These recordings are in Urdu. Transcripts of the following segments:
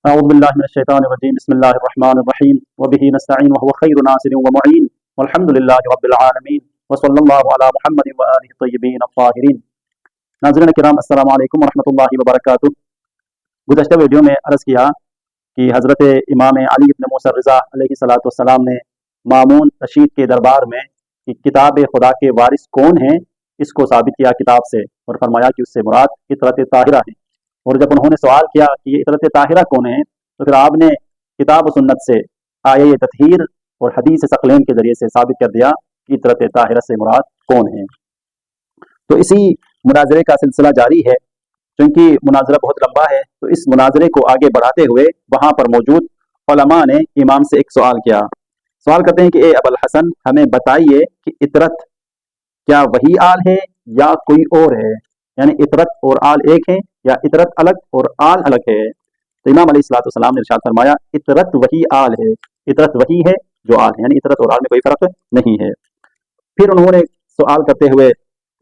اعوذ باللہ من الشیطان الرجیم بسم اللہ الرحمن الرحیم وبہ نستعین وهو خیر ناصر ومعین والحمد للہ رب العالمین وصلی اللہ علی محمد وآلہ الطیبین الطاہرین۔ ناظرین کرام السلام علیکم ورحمۃ اللہ وبرکاتہ۔ گزشتہ ویڈیو میں عرض کیا کہ حضرت امام علی بن موسیٰ رضا علیہ الصلوۃ والسلام نے مامون رشید کے دربار میں کہ کتاب خدا کے وارث کون ہیں اس کو ثابت کیا کتاب سے، اور فرمایا کہ اس سے مراد اطرت طاہرہ ہے۔ اور جب انہوں نے سوال کیا کہ یہ اطرت طاہرہ کون ہے تو پھر آپ نے کتاب و سنت سے آیہ تطہیر اور حدیث ثقلین کے ذریعے سے ثابت کر دیا کہ اطرت طاہرہ سے مراد کون ہے۔ تو اسی مناظرے کا سلسلہ جاری ہے، چونکہ مناظرہ بہت لمبا ہے تو اس مناظرے کو آگے بڑھاتے ہوئے وہاں پر موجود علماء نے امام سے ایک سوال کیا۔ سوال کرتے ہیں کہ اے ابو الحسن ہمیں بتائیے کہ اطرت کیا وہی آل ہے یا کوئی اور ہے، یعنی اطرت اور آل ایک ہے یا اطرت الگ اور آل الگ ہے؟ تو امام علیہ الصلوۃ والسلام نے ارشاد فرمایا اطرت وہی آل ہے، اطرت وہی ہے جو آل ہے، یعنی اطرت اور آل میں کوئی فرق نہیں ہے۔ پھر انہوں نے سوال کرتے ہوئے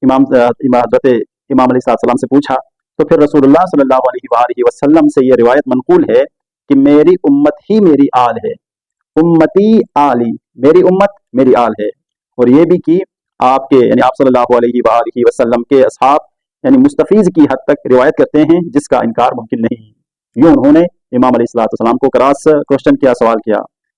حضرت امام علیہ السلام سے پوچھا تو پھر رسول اللہ صلی اللہ علیہ وآلہ وسلم سے یہ روایت منقول ہے کہ میری امت ہی میری آل ہے، امتی آلی، میری امت میری آل ہے۔ اور یہ بھی کہ آپ کے یعنی آپ صلی اللہ علیہ وآلہ وسلم کے اصحاب یعنی مستفیض کی حد تک روایت کرتے ہیں جس کا انکار ممکن نہیں۔ یوں انہوں نے امام علیہ السلام کو کراس کوشچن کیا، سوال کیا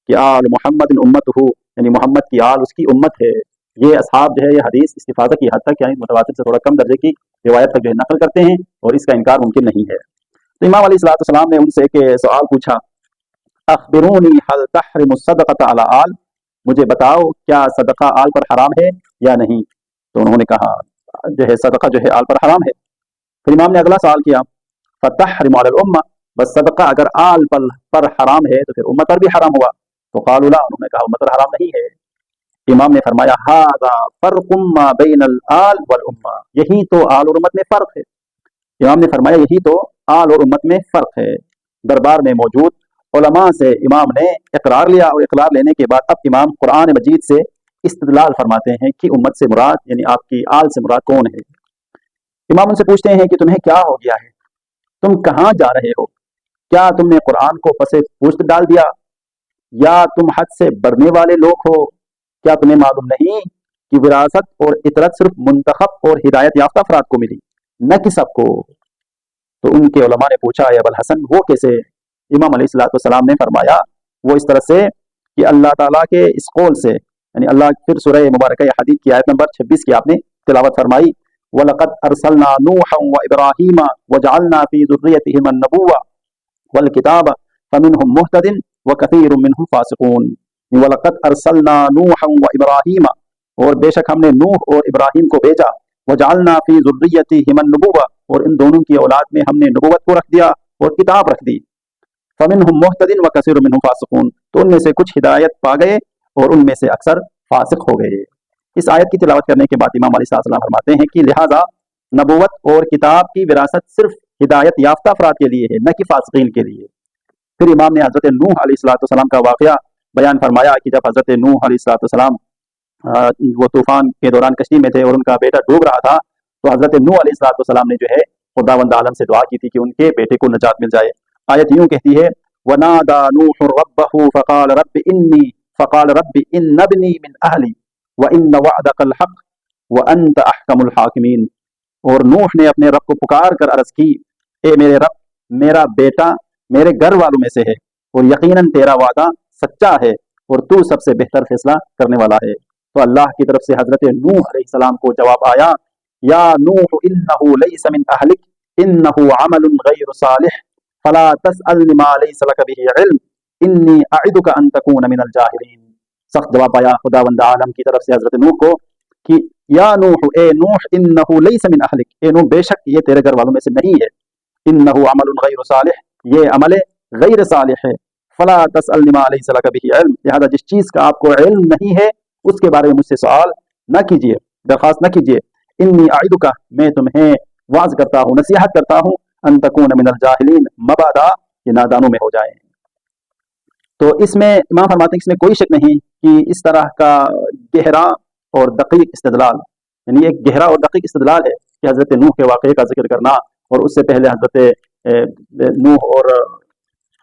کہ آل محمد امت ہو، یعنی محمد کی آل اس کی امت ہے۔ یہ اصحاب جو ہے یہ حدیث استفاضہ کی حد تک یعنی متواتر سے تھوڑا کم درجے کی روایت تک جو ہے نقل کرتے ہیں اور اس کا انکار ممکن نہیں ہے۔ تو امام علیہ السلام نے ان سے ایک سوال پوچھا اخبرونی هل تحرم الصدقۃ علی آل، مجھے بتاؤ کیا صدقہ آل پر حرام ہے یا نہیں؟ تو انہوں نے کہا جو ہے صدقہ جو ہے آل پر حرام ہے۔ پھر امام نے اگلا سوال کیا فتحرم علی الامہ، بس صدقہ اگر آل پر حرام ہے تو پھر امت پر بھی حرام ہوا؟ تو قالوا لا، انہوں نے کہا امت پر حرام نہیں ہے۔ امام نے فرمایا ھذا فرق ما بین الآل والامہ، یہی تو آل اور امت میں فرق ہے۔ امام نے فرمایا یہی تو آل اور امت میں فرق ہے۔ دربار میں موجود علماء سے امام نے اقرار لیا اور اقرار لینے کے بعد اب امام قرآن مجید سے استدلال فرماتے ہیں کہ امت سے مراد یعنی آپ کی آل سے مراد کون ہے۔ امام ان سے پوچھتے ہیں کہ تمہیں کیا ہو گیا ہے، تم کہاں جا رہے ہو؟ کیا تم نے قرآن کو پس پشت ڈال دیا یا تم حد سے بڑھنے والے لوگ ہو؟ کیا تمہیں معلوم نہیں کہ وراثت اور اطرت صرف منتخب اور ہدایت یافتہ افراد کو ملی، نہ کہ سب کو؟ تو ان کے علماء نے پوچھا اے ابو الحسن وہ کیسے؟ امام علیہ السلام نے فرمایا وہ اس طرح سے کہ اللہ تعالیٰ کے اس قول سے، یعنی اللہ پھر سورہ مبارکہ حدید کی آیت نمبر 26 کی آپ نے تلاوت فرمائی وَلَقَدْ أَرْسَلْنَا نُوحًا وَإِبْرَاهِيمَ وَجَعَلْنَا فِي ذُرِّيَّتِهِمَا النُّبُوَّةَ وَالْكِتَابَ فَمِنْهُمْ مُهْتَدٍ وَكَثِيرٌ مِّنْهُمْ فَاسِقُونَ۔ وَلَقَدْ أَرْسَلْنَا نُوحًا وَإِبْرَاهِيمَ، اور بے شک ہم نے نوح اور ابراہیم کو بھیجا، وَجَعَلْنَا فِي ذُرِّيَّتِهِمَا النُّبُوَّةَ، اور ان دونوں کی اولاد میں ہم نے نبوت کو رکھ دیا اور کتاب رکھ دی۔ فَمِنْهُمْ مُهْتَدٍ وَكَثِيرٌ مِّنْهُمْ فَاسِقُونَ، تو ان میں سے کچھ ہدایت پا گئے اور ان میں سے اکثر فاسق ہو گئے۔ اس آیت کی تلاوت کرنے کے بعد امام علیہ السلام فرماتے ہیں کہ لہٰذا نبوت اور کتاب کی وراثت صرف ہدایت یافتہ افراد کے لیے ہے، نہ کہ فاسقین کے لیے۔ پھر امام نے حضرت نوح علیہ السلام کا واقعہ بیان فرمایا کہ جب حضرت نوح علیہ السلام وہ طوفان کے دوران کشتی میں تھے اور ان کا بیٹا ڈوب رہا تھا تو حضرت نوح علیہ السلام نے جو ہے خداوند عالم سے دعا کی تھی کہ ان کے بیٹے کو نجات مل جائے۔ آیت یوں کہتی ہے وَنَادَى نُوحٌ رَبَّهُ فَقَالَ رَبِّ إِنَّ ابْنِي مِنْ أَهْلِي وَإِنَّ وَعْدَكَ الْحَقُّ وَأَنْتَ أَحْكَمُ الْحَاكِمِينَ۔ اور نوح نے اپنے رب کو پکار کر عرض کی اے میرے رب، میرا بیٹا میرے گھر والوں میں سے ہے اور یقیناً تیرا وعدہ سچا ہے اور تو سب سے بہتر فیصلہ کرنے والا ہے۔ تو اللہ کی طرف سے حضرت نوح علیہ السلام کو جواب آیا یا نوح انہ لیس من اہلک انہ عمل غیر صالح فلا تسألنی ما لیس لک به علم انی اعدک ان تکون من الجاہلین۔ سخت جواب آیا خداوند عالم کی طرف سے حضرت نوح کو کہ یا نوح، اے نوح، انہ لیس من اہلک، اے نوح بے شک یہ تیرے گھر والوں میں سے نہیں ہے، انہ عمل غیر صالح، یہ عمل غیر صالح ہے، فلا تسألنی ما لیس لک به علم، لہذا جس چیز کا آپ کو علم نہیں ہے اس کے بارے میں مجھ سے سوال نہ کیجیے، درخواست نہ کیجیے۔ انی اعدک، میں تمہیں واعظ کرتا ہوں، نصیحت کرتا ہوں، ان تکون من الجاہلین، مبادا یہ نادانوں میں ہو جائیں۔ تو اس میں امام فرماتے ہیں اس میں کوئی شک نہیں کہ اس طرح کا گہرا اور دقیق استدلال، یعنی ایک گہرا اور دقیق استدلال ہے کہ حضرت نوح کے واقعے کا ذکر کرنا اور اس سے پہلے حضرت نوح اور